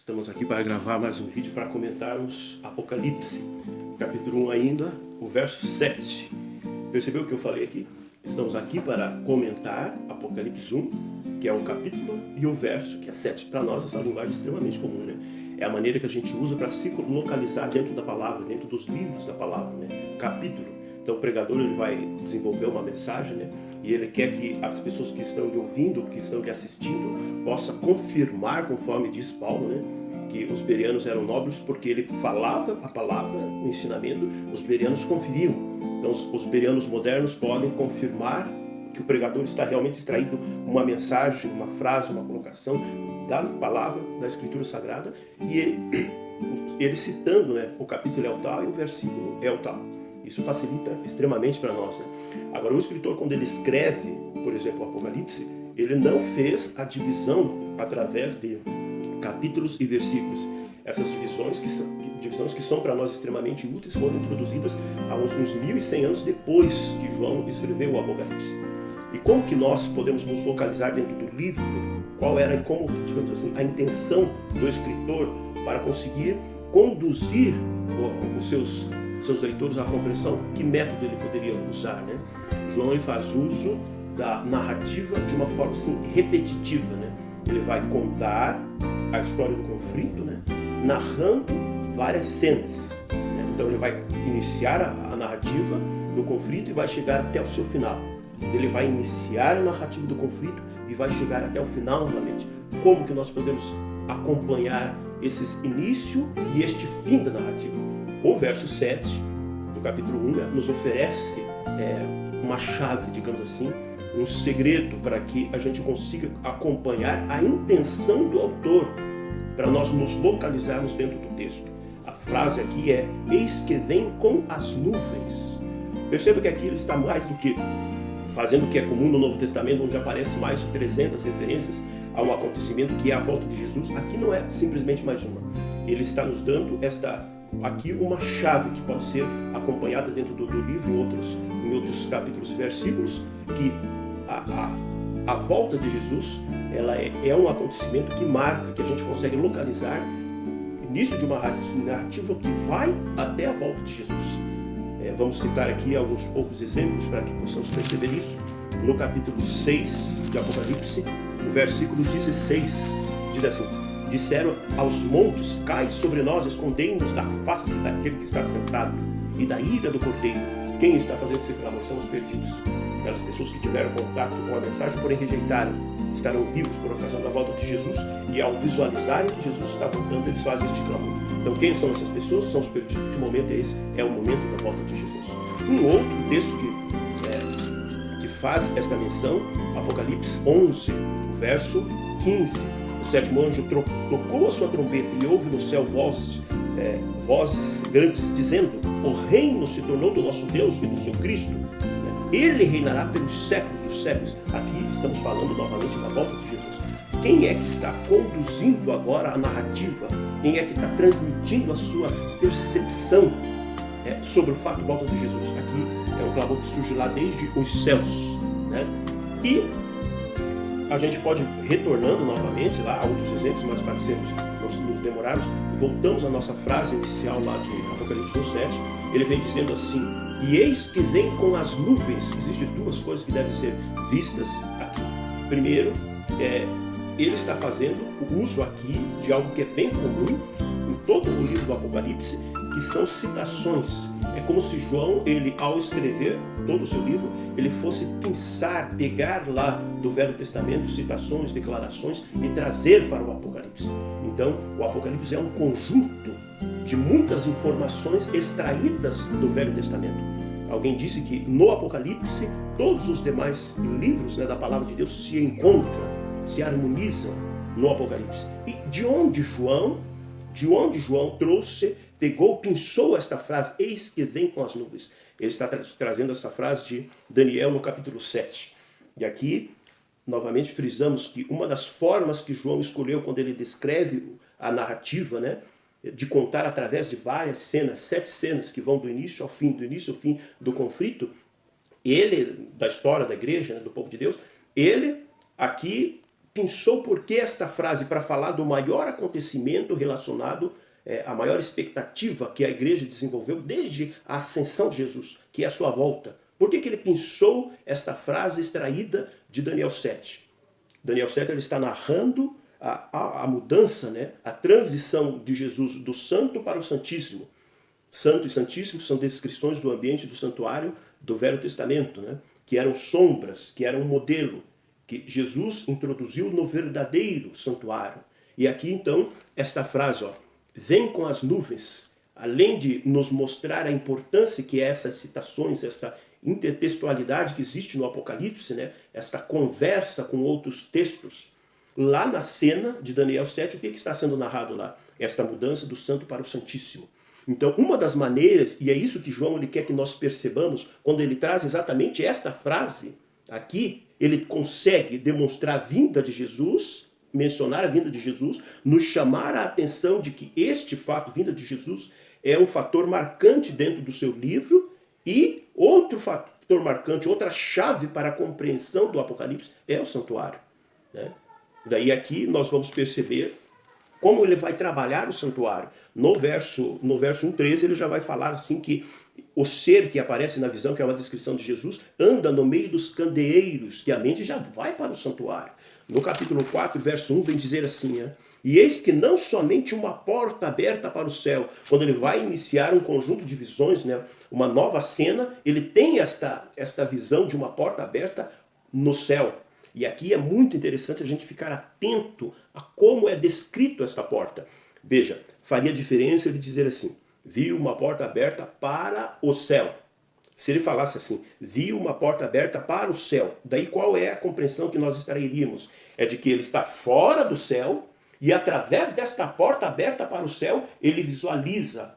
Estamos aqui para gravar mais um vídeo para comentarmos Apocalipse, capítulo 1 ainda, o verso 7. Percebeu o que eu falei aqui? Estamos aqui para comentar Apocalipse 1, que é um capítulo, e o verso, que é 7. Para nós, essa linguagem é extremamente comum, né? É a maneira que a gente usa para se localizar dentro da palavra, dentro dos livros da palavra, né? Capítulo. Então o pregador ele vai desenvolver uma mensagem, né? E ele quer que as pessoas que estão lhe ouvindo, que estão lhe assistindo, possam confirmar, conforme diz Paulo, né? Que os bereanos eram nobres porque ele falava a palavra, o ensinamento, os bereanos conferiam. Então os bereanos modernos podem confirmar que o pregador está realmente extraindo uma mensagem, uma frase, uma colocação da palavra, da Escritura Sagrada, e ele citando, né? O capítulo é o tal e o versículo é o tal. Isso facilita extremamente para nós, né? Agora, o escritor, quando ele escreve, por exemplo, o Apocalipse, ele não fez a divisão através de capítulos e versículos. Essas divisões que são para nós extremamente úteis foram introduzidas há uns 1100 anos depois que João escreveu o Apocalipse. E como que nós podemos nos localizar dentro do livro? Qual era, como, digamos assim, a intenção do escritor para conseguir conduzir os seus leitores à compreensão? Que método ele poderia usar, né? João ele faz uso da narrativa de uma forma assim, repetitiva, né? Ele vai contar a história do conflito, né? Narrando várias cenas, né? Então ele vai iniciar a narrativa do conflito e vai chegar até o seu final. Ele vai iniciar a narrativa do conflito e vai chegar até o final novamente. Como que nós podemos acompanhar esse início e este fim da narrativa? O verso 7 do capítulo 1 nos oferece uma chave, digamos assim, um segredo para que a gente consiga acompanhar a intenção do autor, para nós nos localizarmos dentro do texto. A frase aqui é: eis que vem com as nuvens. Perceba que aqui ele está mais do que fazendo o que é comum no Novo Testamento, onde aparece mais de 300 referências a um acontecimento que é a volta de Jesus. Aqui não é simplesmente mais uma. Ele está nos dando aqui uma chave que pode ser acompanhada dentro do livro em outros capítulos e versículos, que a volta de Jesus ela é um acontecimento que marca, que a gente consegue localizar o início de uma narrativa que vai até a volta de Jesus. Vamos citar aqui alguns poucos exemplos para que possamos perceber isso. No capítulo 6 de Apocalipse, o versículo 16 diz assim: disseram aos montes, cai sobre nós, escondei-nos da face daquele que está sentado e da ira do cordeiro. Quem está fazendo esse clamor são os perdidos. Aquelas pessoas que tiveram contato com a mensagem, porém rejeitaram, estarão vivos por ocasião da volta de Jesus, e ao visualizarem que Jesus está voltando, eles fazem este clamor. Então quem são essas pessoas? São os perdidos. Que momento é esse? É o momento da volta de Jesus. Um outro texto que faz esta menção, Apocalipse 11, verso 15. O sétimo anjo tocou a sua trombeta e houve no céu vozes grandes dizendo: o reino se tornou do nosso Deus e do seu Cristo. Ele reinará pelos séculos dos séculos. Aqui estamos falando novamente da volta de Jesus. Quem é que está conduzindo agora a narrativa? Quem é que está transmitindo a sua percepção sobre o fato de volta de Jesus? Aqui é um clamor que surge lá desde os céus, né? E a gente pode, retornando novamente lá a outros exemplos, mas para nós nos demorarmos, voltamos à nossa frase inicial lá de Apocalipse 7, ele vem dizendo assim: e eis que vem com as nuvens. Existem duas coisas que devem ser vistas aqui. Primeiro, ele está fazendo o uso aqui de algo que é bem comum em todo o livro do Apocalipse, que são citações. É como se João, ele ao escrever todo o seu livro, ele fosse pegar lá do Velho Testamento citações, declarações e trazer para o Apocalipse. Então, o Apocalipse é um conjunto de muitas informações extraídas do Velho Testamento. Alguém disse que no Apocalipse todos os demais livros, né, da palavra de Deus se encontram, se harmonizam no Apocalipse. E de onde João pinçou esta frase, eis que vem com as nuvens? Ele está trazendo essa frase de Daniel no capítulo 7. E aqui, novamente, frisamos que uma das formas que João escolheu quando ele descreve a narrativa, né, de contar através de várias cenas, 7 cenas que vão do início ao fim do conflito, da história da igreja, né, do povo de Deus, ele aqui pensou por que esta frase para falar do maior acontecimento relacionado à maior expectativa que a igreja desenvolveu desde a ascensão de Jesus, que é a sua volta. Por que ele pensou esta frase extraída de Daniel 7? Daniel 7 ele está narrando a mudança, né? A transição de Jesus do santo para o santíssimo. Santo e santíssimo são descrições do ambiente do santuário do Velho Testamento, né? Que eram sombras, que eram um modelo, que Jesus introduziu no verdadeiro santuário. E aqui então, esta frase, ó, vem com as nuvens, além de nos mostrar a importância que é essas citações, essa intertextualidade que existe no Apocalipse, né? Essa conversa com outros textos. Lá na cena de Daniel 7, o que está sendo narrado lá? Esta mudança do santo para o santíssimo. Então, uma das maneiras, e é isso que João ele quer que nós percebamos, quando ele traz exatamente esta frase aqui, ele consegue demonstrar a vinda de Jesus, mencionar a vinda de Jesus, nos chamar a atenção de que este fato, vinda de Jesus, é um fator marcante dentro do seu livro, e outro fator marcante, outra chave para a compreensão do Apocalipse é o santuário, né? Daí aqui nós vamos perceber como ele vai trabalhar o santuário. No verso 1:13 ele já vai falar assim que o ser que aparece na visão, que é uma descrição de Jesus, anda no meio dos candeeiros, que a mente já vai para o santuário. No capítulo 4, verso 1, vem dizer assim, né? E eis que não somente uma porta aberta para o céu, quando ele vai iniciar um conjunto de visões, né? Uma nova cena, ele tem esta visão de uma porta aberta no céu. E aqui é muito interessante a gente ficar atento a como é descrito esta porta. Veja, faria diferença ele dizer assim, viu uma porta aberta para o céu. Se ele falasse assim, viu uma porta aberta para o céu, daí qual é a compreensão que nós extrairíamos? É de que ele está fora do céu e através desta porta aberta para o céu, ele visualiza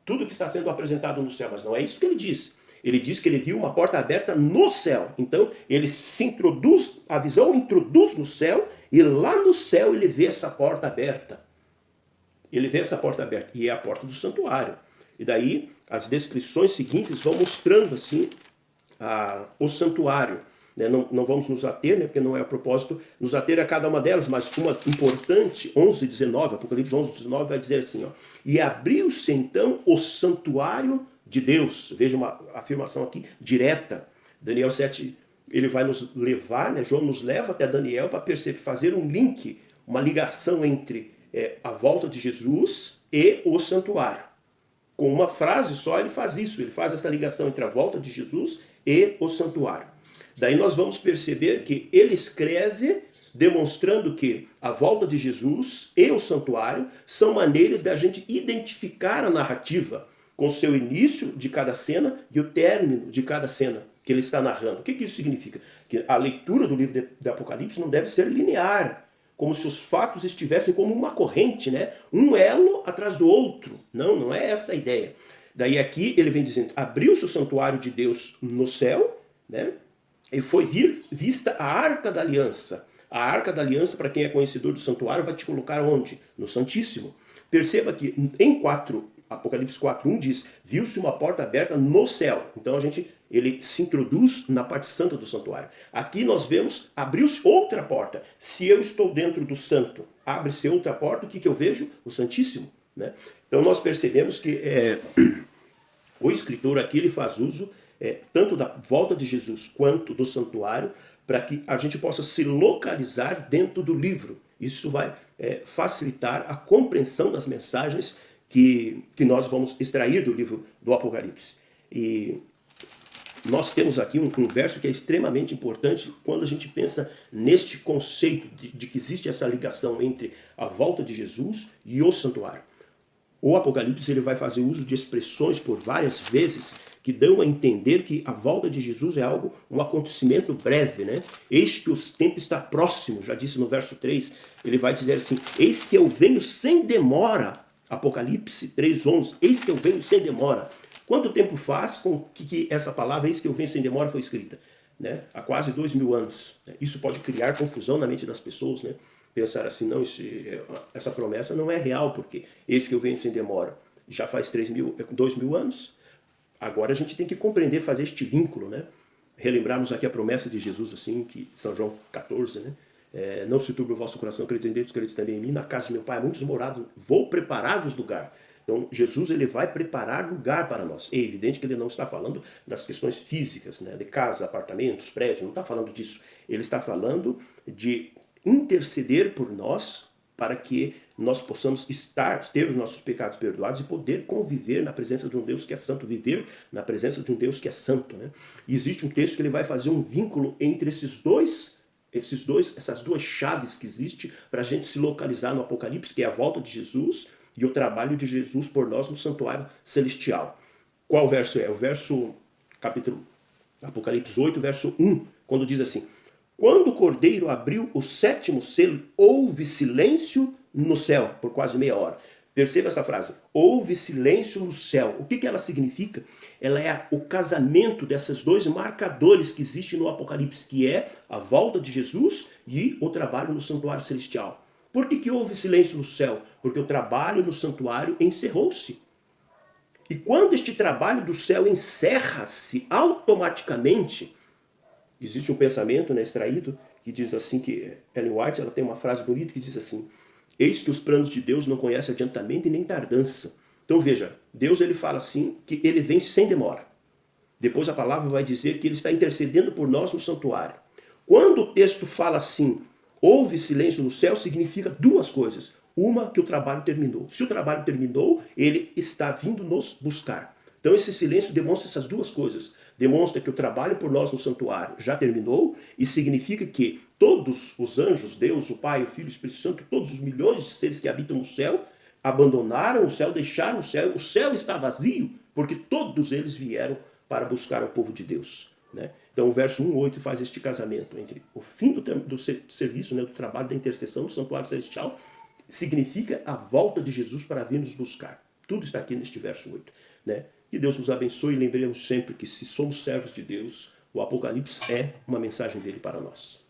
tudo que está sendo apresentado no céu. Mas não é isso que ele diz. Ele diz que ele viu uma porta aberta no céu. Então, ele se introduz, a visão introduz no céu, e lá no céu ele vê essa porta aberta. Ele vê essa porta aberta, e é a porta do santuário. E daí, as descrições seguintes vão mostrando, assim, o santuário. Né? Não vamos nos ater, né? Porque não é a propósito nos ater a cada uma delas, mas uma importante, 11:19, Apocalipse 11:19 vai dizer assim, ó, e abriu-se então o santuário de Deus. Veja uma afirmação aqui direta. Daniel 7, ele vai nos levar, né? João nos leva até Daniel para fazer um link, uma ligação entre a volta de Jesus e o santuário. Com uma frase só ele faz isso, ele faz essa ligação entre a volta de Jesus e o santuário. Daí nós vamos perceber que ele escreve demonstrando que a volta de Jesus e o santuário são maneiras da gente identificar a narrativa com o seu início de cada cena e o término de cada cena que ele está narrando. O que isso significa? Que a leitura do livro de Apocalipse não deve ser linear, como se os fatos estivessem como uma corrente, né? Um elo atrás do outro. Não é essa a ideia. Daí aqui ele vem dizendo, abriu-se o santuário de Deus no céu, né? E foi vista a Arca da Aliança. A Arca da Aliança, para quem é conhecedor do santuário, vai te colocar onde? No Santíssimo. Perceba que em Apocalipse 4:1 diz, viu-se uma porta aberta no céu. Então ele se introduz na parte santa do santuário. Aqui nós vemos, abriu-se outra porta. Se eu estou dentro do santo, abre-se outra porta, o que eu vejo? O Santíssimo. Né? Então nós percebemos que o escritor aqui ele faz uso tanto da volta de Jesus quanto do santuário, para que a gente possa se localizar dentro do livro. Isso vai facilitar a compreensão das mensagens que nós vamos extrair do livro do Apocalipse. E nós temos aqui um verso que é extremamente importante quando a gente pensa neste conceito de que existe essa ligação entre a volta de Jesus e o santuário. O Apocalipse ele vai fazer uso de expressões por várias vezes que dão a entender que a volta de Jesus é um acontecimento breve, né? Eis que o tempo está próximo, já disse no verso 3, ele vai dizer assim, eis que eu venho sem demora, Apocalipse 3:11, eis que eu venho sem demora. Quanto tempo faz com que essa palavra, eis que eu venho sem demora, foi escrita? Né? Há quase 2000 anos. Isso pode criar confusão na mente das pessoas, né? Pensar assim, não, essa promessa não é real, porque eis que eu venho sem demora. Já faz 2000 anos. Agora a gente tem que compreender, fazer este vínculo, né? Relembrarmos aqui a promessa de Jesus, assim, que São João 14, né? Não se turbe o vosso coração, credes em Deus, credes também em mim. Na casa de meu pai há muitos morados, vou preparar-vos lugar. Então, Jesus ele vai preparar lugar para nós. É evidente que ele não está falando das questões físicas, né, de casa, apartamentos, prédios, não está falando disso. Ele está falando de interceder por nós para que nós possamos ter os nossos pecados perdoados e poder conviver na presença de um Deus que é santo, viver na presença de um Deus que é santo, né? E existe um texto que ele vai fazer um vínculo entre essas duas chaves que existe para a gente se localizar no Apocalipse, que é a volta de Jesus e o trabalho de Jesus por nós no santuário celestial. Qual verso é? O verso, capítulo Apocalipse 8, verso 1, quando diz assim: quando o Cordeiro abriu o 7º selo, houve silêncio no céu, por quase meia hora. Perceba essa frase, houve silêncio no céu. O que ela significa? Ela é o casamento desses dois marcadores que existem no Apocalipse, que é a volta de Jesus e o trabalho no santuário celestial. Por que houve silêncio no céu? Porque o trabalho no santuário encerrou-se. E quando este trabalho do céu encerra-se automaticamente, existe um pensamento, né, extraído, que diz assim, que Ellen White ela tem uma frase bonita que diz assim: eis que os planos de Deus não conhecem adiantamento e nem tardança. Então veja, Deus ele fala assim, que ele vem sem demora. Depois a palavra vai dizer que ele está intercedendo por nós no santuário. Quando o texto fala assim, houve silêncio no céu, significa duas coisas. Uma, que o trabalho terminou. Se o trabalho terminou, ele está vindo nos buscar. Então esse silêncio demonstra essas duas coisas. Demonstra que o trabalho por nós no santuário já terminou e significa que todos os anjos, Deus, o Pai, o Filho e o Espírito Santo, todos os milhões de seres que habitam no céu, abandonaram o céu, deixaram o céu está vazio, porque todos eles vieram para buscar o povo de Deus, né? Então o verso 1:8 faz este casamento entre o fim do serviço, né, do trabalho da intercessão do santuário celestial, significa a volta de Jesus para vir nos buscar. Tudo está aqui neste verso 8, né? Que Deus nos abençoe e lembremos sempre que se somos servos de Deus, o Apocalipse é uma mensagem dele para nós.